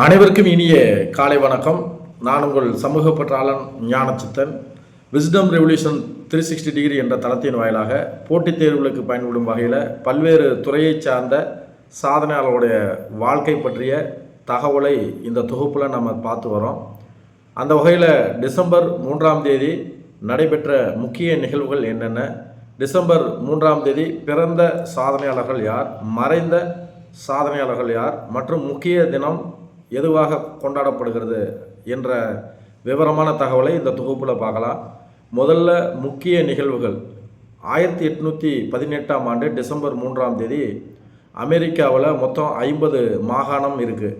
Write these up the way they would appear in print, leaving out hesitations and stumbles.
அனைவருக்கும் இனிய காலை வணக்கம். நான் உங்கள் சமூக பற்றாளன் ஞானச்சித்தன். விஸ்டம் ரெவல்யூஷன் 360 டிகிரி என்ற தளத்தின் வாயிலாக போட்டித் தேர்வுகளுக்கு பயன்படும் வகையில் பல்வேறு துறையை சார்ந்த சாதனையாளர்களுடைய வாழ்க்கை பற்றிய தகவலை இந்த தொகுப்பில் நம்ம பார்த்து வரோம். அந்த வகையில் டிசம்பர் 3ஆம் தேதி நடைபெற்ற முக்கிய நிகழ்வுகள் என்னென்ன, டிசம்பர் 3ஆம் தேதி பிறந்த சாதனையாளர்கள் யார், மறைந்த சாதனையாளர்கள் யார் மற்றும் முக்கிய தினம் எதுவாக கொண்டாடப்படுகிறது என்ற விவரமான தகவலை இந்த தொகுப்பில் பார்க்கலாம். முதல்ல முக்கிய நிகழ்வுகள். 1818ஆம் ஆண்டு டிசம்பர் 3ஆம் தேதி அமெரிக்காவில் மொத்தம் 50 மாகாணம் இருக்குது.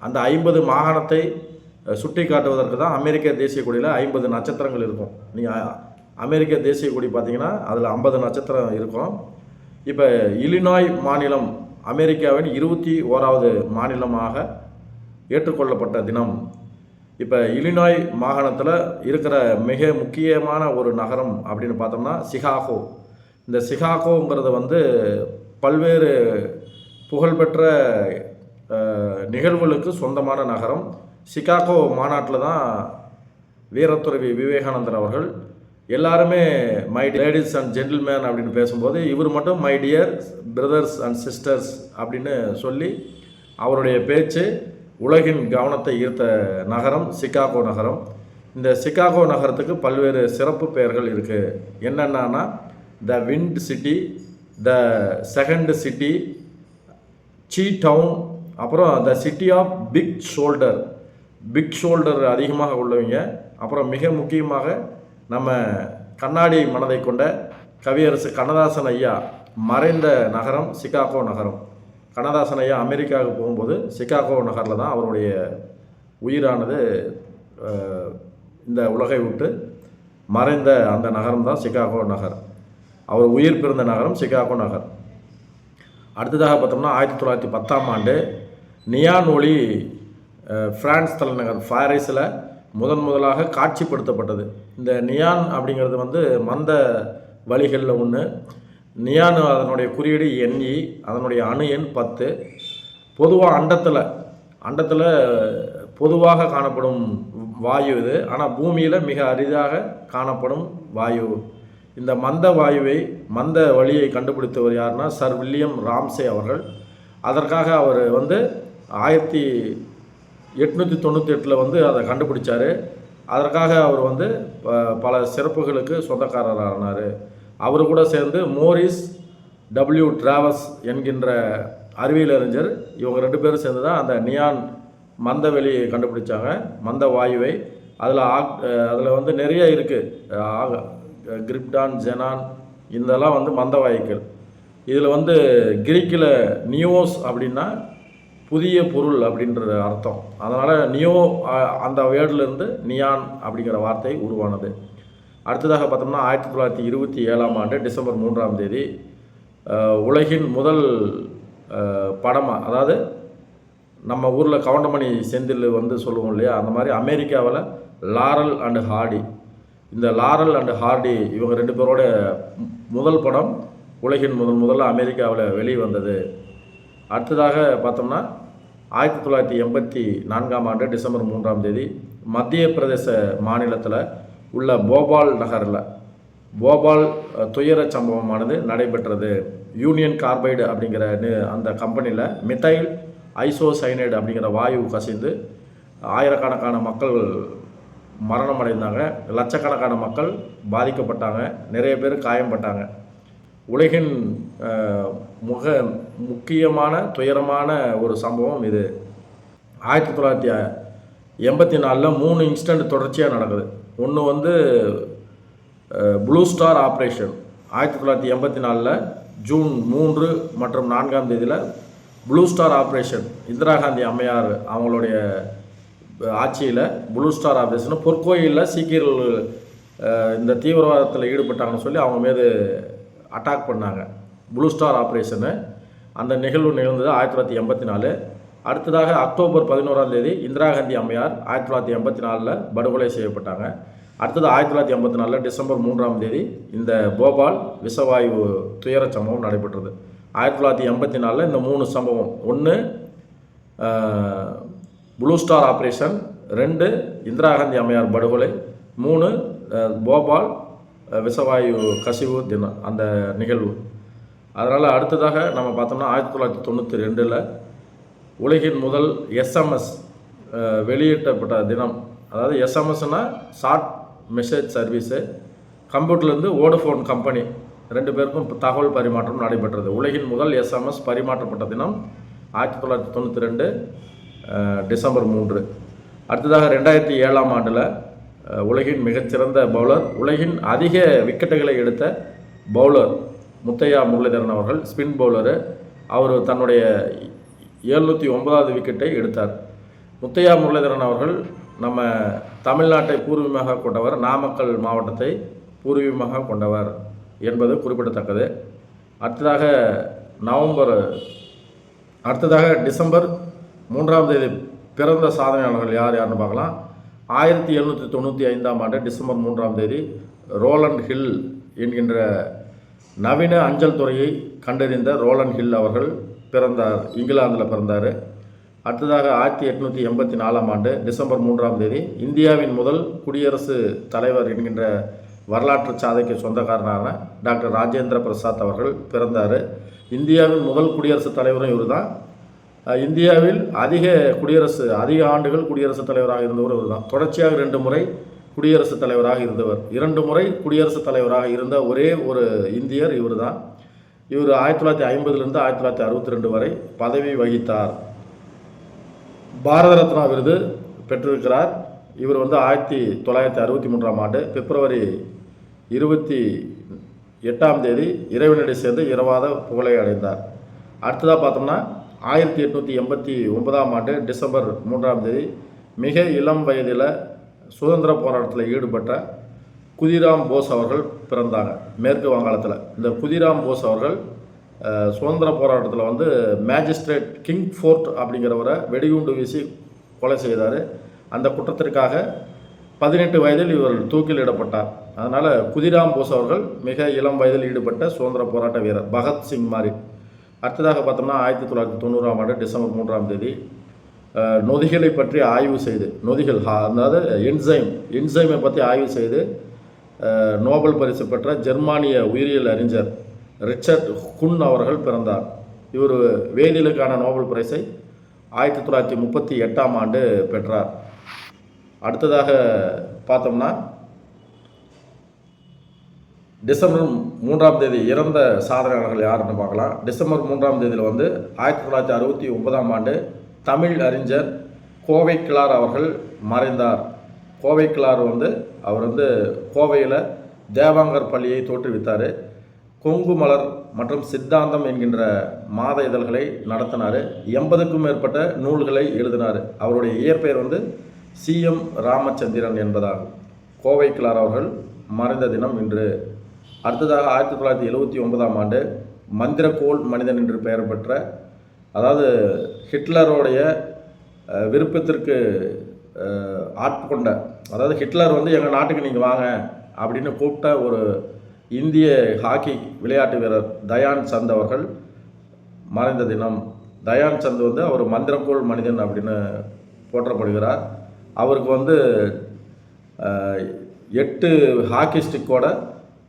அந்த 50 மாகாணத்தை சுட்டி காட்டுவதற்கு தான் அமெரிக்க தேசிய கொடியில் 50 நட்சத்திரங்கள் இருக்கும். நீங்கள் அமெரிக்க தேசிய கொடி பார்த்தீங்கன்னா அதில் 50 நட்சத்திரம் இருக்கும். இப்போ இலினாய் மாநிலம் அமெரிக்காவின் 21வது மாநிலமாக ஏற்றுக்கொள்ளப்பட்ட தினம். இப்போ இலினாய் மாகாணத்தில் இருக்கிற மிக முக்கியமான ஒரு நகரம் அப்படின்னு பார்த்தோம்னா சிகாகோ. இந்த சிகாகோங்கிறது பல்வேறு புகழ்பெற்ற நிகழ்வுகளுக்கு சொந்தமான நகரம். சிகாகோ மாநாட்டில் தான் வீரத்துறவி விவேகானந்தர் அவர்கள் எல்லாருமே மை லேடிஸ் அண்ட் ஜென்டில்மேன் அப்படின்னு பேசும்போது இவர் மட்டும் my dear brothers and sisters அப்படின்னு சொல்லி அவருடைய பேச்சு உலகின் கவனத்தை ஈர்த்த நகரம் சிகாகோ நகரம். இந்த சிகாகோ நகரத்துக்கு பல்வேறு சிறப்பு பெயர்கள் இருக்குது. என்னென்னா the wind city, the second city, sea town, அப்புறம் the city of big shoulder. Big shoulder அதிகமாக உள்ளவங்க. அப்புறம் மிக முக்கியமாக நம்ம கண்ணாடி மனதை கொண்ட கவியரசு கண்ணதாசன் ஐயா மறைந்த நகரம் சிகாகோ நகரம். கண்ணதாசன் ஐயா அமெரிக்காவுக்கு போகும்போது சிகாகோ நகரில் தான் அவருடைய உயிரானது இந்த உலகை விட்டு மறைந்த அந்த நகரம் தான் சிகாகோ நகர். அவர் உயிர் பிறந்த நகரம் சிகாகோ நகர். அடுத்ததாக பார்த்தோம்னா 1910ஆம் ஆண்டு நியான் ஒளி பிரான்ஸ் தலைநகர் பாரிஸில் முதலாக காட்சிப்படுத்தப்பட்டது. இந்த நியான் அப்படிங்கிறது மந்த வழிகளில் ஒன்று. நியான் அதனுடைய குறியீடு NE, அதனுடைய அணு எண் 10. பொதுவாக அண்டத்தில் பொதுவாக காணப்படும் வாயு இது. ஆனால் பூமியில் மிக அரிதாக காணப்படும் வாயு. இந்த மந்த வாயுவை, மந்த வழியை கண்டுபிடித்தவர் யாருன்னா சர் வில்லியம் ராம்சே அவர்கள். அதற்காக அவர் 1898 அதை கண்டுபிடிச்சார். அதற்காக அவர் பல சிறப்புகளுக்கு சொந்தக்காரரானார். அவர் கூட சேர்ந்து மோரிஸ் W. டிராவஸ் என்கின்ற அறிவியல் அறிஞர், இவங்க 2 பேரும் சேர்ந்து தான் அந்த நியான் மந்த வெளியை கண்டுபிடிச்சாங்க, மந்த வாயுவை. அதில் நிறைய இருக்குது. கிரிப்டான், ஜெனான், இதெல்லாம் மந்த வாயுக்கள். இதில் கிரீக்கில் நியோஸ் அப்படின்னா புதிய பொருள் அப்படின்ற அர்த்தம். அதனால் நியோ அந்த வேர்டிலிருந்து நியான் அப்படிங்கிற வார்த்தை உருவானது. அடுத்ததாக பார்த்தோம்னா 1927ஆம் ஆண்டு டிசம்பர் 3ஆம் தேதி உலகின் முதல் படமாக, அதாவது நம்ம ஊரில் கவுண்டமணி செந்தில் சொல்லுவோம் இல்லையா, அந்த மாதிரி அமெரிக்காவில் லாரல் அண்டு ஹார்டி, இந்த லாரல் அண்டு ஹார்டி இவங்க 2 பேரோட முதல் படம் உலகின் முதல்ல அமெரிக்காவில் வெளிவந்தது. அடுத்ததாக பார்த்தோம்னா 1984ஆம் ஆண்டு டிசம்பர் 3ஆம் தேதி மத்திய பிரதேச மாநிலத்தில் உள்ள போபால் நகரில் போபால் துயர சம்பவமானது நடைபெற்றது. யூனியன் கார்பைடு அப்படிங்கிற அந்த கம்பெனியில் மித்தைல் ஐசோசைனைடு அப்படிங்கிற வாயு கசிந்து ஆயிரக்கணக்கான மக்கள் மரணம் அடைந்தாங்க. லட்சக்கணக்கான மக்கள் பாதிக்கப்பட்டாங்க. நிறைய பேர் காயம்பட்டாங்க. உலகின் முக்கியமான துயரமான ஒரு சம்பவம் இது. 1984 3 இன்சிடெண்ட் தொடர்ச்சியாக நடக்குது. ஒன்று ப்ளூ ஸ்டார் ஆப்ரேஷன். 1984 ஜூன் 3 மற்றும் 4ஆம் தேதியில் blue star operation, Indira Gandhi அம்மையார் அவங்களுடைய ஆட்சியில் ப்ளூ ஸ்டார் ஆப்ரேஷன், பொற்கோயிலில் சீக்கியர்கள் இந்த தீவிரவாதத்தில் ஈடுபட்டாங்கன்னு சொல்லி அவங்க மீது அட்டாக் பண்ணாங்க. ப்ளூ ஸ்டார் ஆப்ரேஷனு அந்த நிகழ்வு நிகழ்ந்தது 1984. அடுத்ததாக அக்டோபர் 11ஆம் தேதி இந்திரா காந்தி அம்மையார் 1984 படுகொலை செய்யப்பட்டாங்க. அடுத்தது 1984 டிசம்பர் 3ஆம் தேதி இந்த போபால் விஷவாயு துயர சம்பவம் நடைபெற்றது. 1984 இந்த 3 சம்பவம். ஒன்று blue star operation, 2 Indira Gandhi அம்மையார் படுகொலை, 3 போபால் விஷவாயு கசிவு தினம் அந்த நிகழ்வு. அதனால் அடுத்ததாக நம்ம பார்த்தோம்னா 1992 உலகின் முதல் SMS வெளியிட்டப்பட்ட தினம். அதாவது எஸ்எம்எஸ்னால் ஷார்ட் மெசேஜ் சர்வீஸு. கம்ப்யூட்டர்லேருந்து வோடஃபோன் கம்பெனி 2 பேருக்கும் தகவல் பரிமாற்றம் நடைபெற்றது. உலகின் முதல் SMS பரிமாற்றப்பட்ட தினம் 1992 டிசம்பர் 3. அடுத்ததாக 2007 ஆண்டில் உலகின் மிகச்சிறந்த பவுலர், உலகின் அதிக விக்கெட்டுகளை எடுத்த பவுலர் முத்தையா முரளிதரன் அவர்கள், ஸ்பின் பவுலரு. அவர் தன்னுடைய 709வது விக்கெட்டை எடுத்தார். முத்தையா முரளிதரன் அவர்கள் நம்ம தமிழ்நாட்டை பூர்வீகமாக கொண்டவர், நாமக்கல் மாவட்டத்தை பூர்வீகமாக கொண்டவர் என்பது குறிப்பிடத்தக்கது. அடுத்ததாக டிசம்பர் 3 பிறந்த சாதனையாளர்கள் யாருன்னு பார்க்கலாம். 1795 டிசம்பர் 3 ரோலண்ட் ஹில் என்கின்ற நவீன அஞ்சல் துறையை கண்டறிந்த ரோலண்ட் ஹில் அவர்கள் பிறந்தார், இங்கிலாந்தில் பிறந்தார். அடுத்ததாக 1884 டிசம்பர் 3 இந்தியாவின் முதல் குடியரசு தலைவர் என்கின்ற வரலாற்று சாதனைக்கு சொந்தக்காரனான டாக்டர் ராஜேந்திர பிரசாத் அவர்கள் பிறந்தார். இந்தியாவின் முதல் குடியரசுத் தலைவரும் இவர் தான். இந்தியாவில் அதிக ஆண்டுகள் குடியரசுத் தலைவராக இருந்தவர் இவர் தான். தொடர்ச்சியாக 2 முறை குடியரசுத் தலைவராக இருந்தவர். 2 முறை குடியரசுத் தலைவராக இருந்த ஒரே ஒரு இந்தியர் இவர் தான். இவர் 1950 1962 வரை பதவி வகித்தார். பாரத ரத்னா விருது பெற்றிருக்கிறார். இவர் 1963 பிப்ரவரி 28 இறைவனடி சேர்ந்து இரவாத புகழை அடைந்தார். அடுத்ததாக பார்த்தோம்னா 1889 டிசம்பர் 3 மிக இளம் வயதில் சுதந்திர போராட்டத்தில் ஈடுபட்ட குதிராம் போஸ் அவர்கள் பிறந்தாங்க, மேற்கு வங்காளத்தில். இந்த குதிராம் போஸ் அவர்கள் சுதந்திர போராட்டத்தில் மேஜிஸ்ட்ரேட் கிங் ஃபோர்ட் அப்படிங்கிறவரை வெடிகுண்டு வீசி கொலை செய்தார். அந்த குற்றத்திற்காக 18 வயதில் இவர் தூக்கிலிடப்பட்டார். அதனால் குதிராம் போஸ் அவர்கள் மிக இளம் வயதில் ஈடுபட்ட சுதந்திர போராட்ட வீரர், பகத்சிங் மாதிரி. அடுத்ததாக பார்த்தோம்னா 1990 டிசம்பர் 3 நொதிகளை பற்றி ஆய்வு செய்து, அதாவது என்சைமை பற்றி ஆய்வு செய்து நோபல் பரிசு பெற்ற ஜெர்மானிய உயிரியல் அறிஞர் ரிச்சர்ட் குன் அவர்கள் பிறந்தார். இவர் வேதியியலுக்கான நோபல் பரிசை 1938 பெற்றார். அடுத்ததாக பார்த்தோம்னா டிசம்பர் 3 இறந்த சாதனையாளர்கள் யாருன்னு பார்க்கலாம். டிசம்பர் 3 1969 தமிழ் அறிஞர் கோவை கிழார் அவர்கள் மறைந்தார். கோவை கிழார் அவர் கோவையில் தேவாங்கர் பள்ளியை தோற்றுவித்தார். கொங்கு மலர் மற்றும் சித்தாந்தம் என்கின்ற மாத இதழ்களை நடத்தினார். 80க்கும் மேற்பட்ட நூல்களை எழுதினார். அவருடைய இயற்பெயர் CM ராமச்சந்திரன் என்பதாகும். கோவை கிழார் அவர்கள் மறைந்த தினம் இன்று. அடுத்ததாக 1979 மந்திரக்கோள் மனிதன் என்று பெயர் பெற்ற, அதாவது ஹிட்லருடைய விருப்பத்திற்கு ஆட்கொண்ட, அதாவது ஹிட்லர் எங்கள் நாட்டுக்கு நீங்கள் வாங்க அப்படின்னு கூப்பிட்ட ஒரு இந்திய ஹாக்கி விளையாட்டு வீரர் தயான் சந்த் அவர்கள் மறைந்த தினம். தயான் சந்த் அவர் மந்திரக்கோள் மனிதன் அப்படின்னு போற்றப்படுகிறார். அவருக்கு 8 ஹாக்கி ஸ்டிக்கோட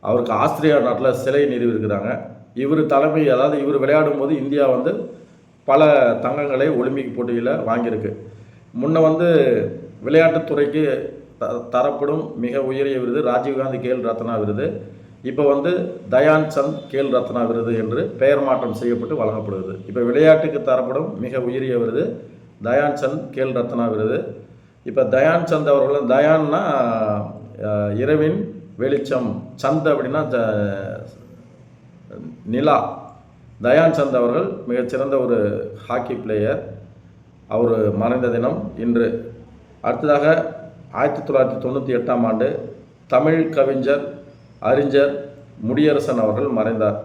அவருக்கு ஆஸ்திரேலியா நாட்டில் சிலை நிறுவியிருக்கிறாங்க. இவர் தலைமை, அதாவது இவர் விளையாடும் போது இந்தியா பல தங்கங்களை ஒலிம்பிக் போட்டியில் வாங்கியிருக்கு. முன்ன விளையாட்டுத்துறைக்கு தரப்படும் மிக உயரிய விருது ராஜீவ்காந்தி கேல் ரத்னா விருது. இப்போ தயான் சந்த் கேல் ரத்னா விருது என்று பெயர் மாற்றம் செய்யப்பட்டு வழங்கப்படுகிறது. இப்போ விளையாட்டுக்கு தரப்படும் மிக உயரிய விருது தயான் சந்த் கேல் ரத்னா விருது. இப்போ தயான் சந்த் அவர்கள், தயான்னா இரவின் வெளிச்சம், சந்த் அப்படின்னா நிலா. தயான் சந்த் அவர்கள் மிகச்சிறந்த ஒரு ஹாக்கி பிளேயர். அவர் மறைந்த தினம் இன்று. அடுத்ததாக 1998 தமிழ் கவிஞர் அறிஞர் முடியரசன் அவர்கள் மறைந்தார்.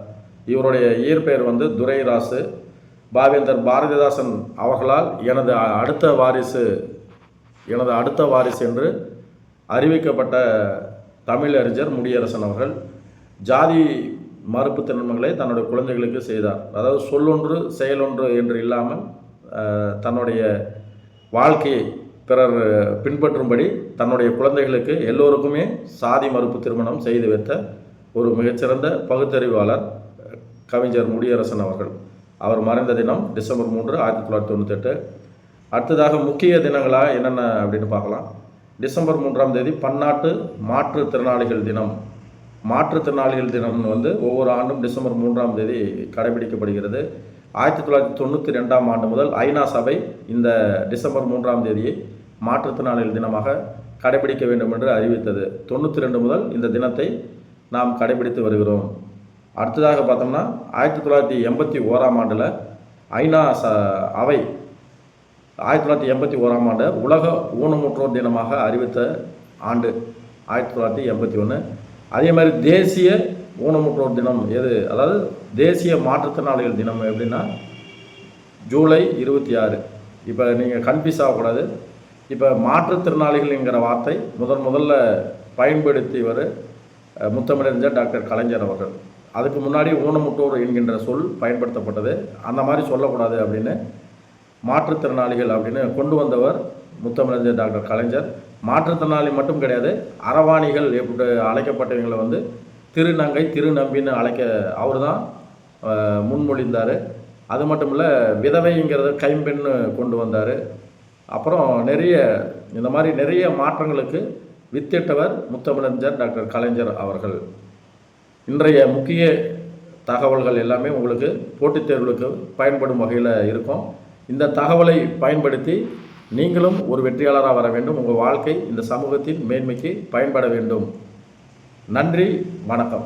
இவருடைய இயற்பெயர் துரைராசு. பாவேந்தர் பாரதிதாசன் அவர்களால் எனது அடுத்த வாரிசு என்று அறிவிக்கப்பட்ட தமிழ் அறிஞர் முடியரசன் அவர்கள் ஜாதி மறுப்பு திருமணங்களை தன்னுடைய குழந்தைகளுக்கு செய்தார். அதாவது சொல்லொன்று செயலொன்று என்று இல்லாமல் தன்னுடைய வாழ்க்கையை பிறர் பின்பற்றும்படி தன்னுடைய குழந்தைகளுக்கு எல்லோருக்குமே சாதி மறுப்பு திருமணம் செய்து வைத்த ஒரு மிகச்சிறந்த பகுத்தறிவாளர் கவிஞர் முடியரசன் அவர்கள். அவர் மறைந்த தினம் டிசம்பர் 3, 1998. அடுத்ததாக முக்கிய தினங்களாக என்னென்ன அப்படின்னு பார்க்கலாம். டிசம்பர் 3ஆம் தேதி பன்னாட்டு மாற்றுத்திறனாளிகள் தினம். மாற்றுத்திறனாளிகள் தினம்னு வந்து ஒவ்வொரு ஆண்டும் டிசம்பர் 3ஆம் தேதி கடைபிடிக்கப்படுகிறது. 1992ஆம் ஆண்டு முதல் ஐநா சபை இந்த டிசம்பர் 3ஆம் தேதியை மாற்றுத்திறனாளிகள் தினமாக கடைபிடிக்க வேண்டும் என்று அறிவித்தது. 92 முதல் இந்த தினத்தை நாம் கடைபிடித்து வருகிறோம். அடுத்ததாக பார்த்தோம்னா 1981ஆம் ஆண்டில் ஐநா அவை 1981ஆம் ஆண்டு உலக ஊனமுற்றோர் தினமாக அறிவித்த ஆண்டு 1981. அதே மாதிரி தேசிய ஊனமுற்றோர் தினம் எது, அதாவது தேசிய மாற்றுத்திறனாளிகள் தினம் எப்படின்னா ஜூலை 26. இப்போ நீங்கள் கன்ஃபியூஸ் ஆகக்கூடாது. இப்போ மாற்றுத்திறனாளிகள்ங்கிற வார்த்தை முதல்ல பயன்படுத்தியவர் முத்தமிழறிஞர் டாக்டர் கலைஞர் அவர்கள். அதுக்கு முன்னாடி ஊனமுற்றோர் என்கின்ற சொல் பயன்படுத்தப்பட்டது. அந்த மாதிரி சொல்லக்கூடாது அப்படின்னு மாற்றுத்திறனாளிகள் அப்படின்னு கொண்டு வந்தவர் முத்தமிழறிஞர் டாக்டர் கலைஞர். மாற்றுத்திறனாளி மட்டும் கிடையாது, அரவாணிகள் எப்படி அழைக்கப்பட்டவங்களை வந்து திருநங்கை திருநம்பின்னு அவர் தான் முன்மொழிந்தார். அது மட்டும் இல்லை, விதவைங்கிறத கைம்பெண்ணு கொண்டு வந்தார். அப்புறம் இந்த மாதிரி நிறைய மாற்றங்களுக்கு வித்திட்டவர் முத்தமிழறிஞர் டாக்டர் கலைஞர் அவர்கள். இன்றைய முக்கிய தகவல்கள் எல்லாமே உங்களுக்கு போட்டித் தேர்வுகளுக்கு பயன்படும் வகையில் இருக்கும். இந்த தகவலை பயன்படுத்தி நீங்களும் ஒரு வெற்றியாளராக வர வேண்டும். உங்கள் வாழ்க்கை இந்த சமூகத்தின் மேன்மைக்கு பயன்பட வேண்டும். நன்றி, வணக்கம்.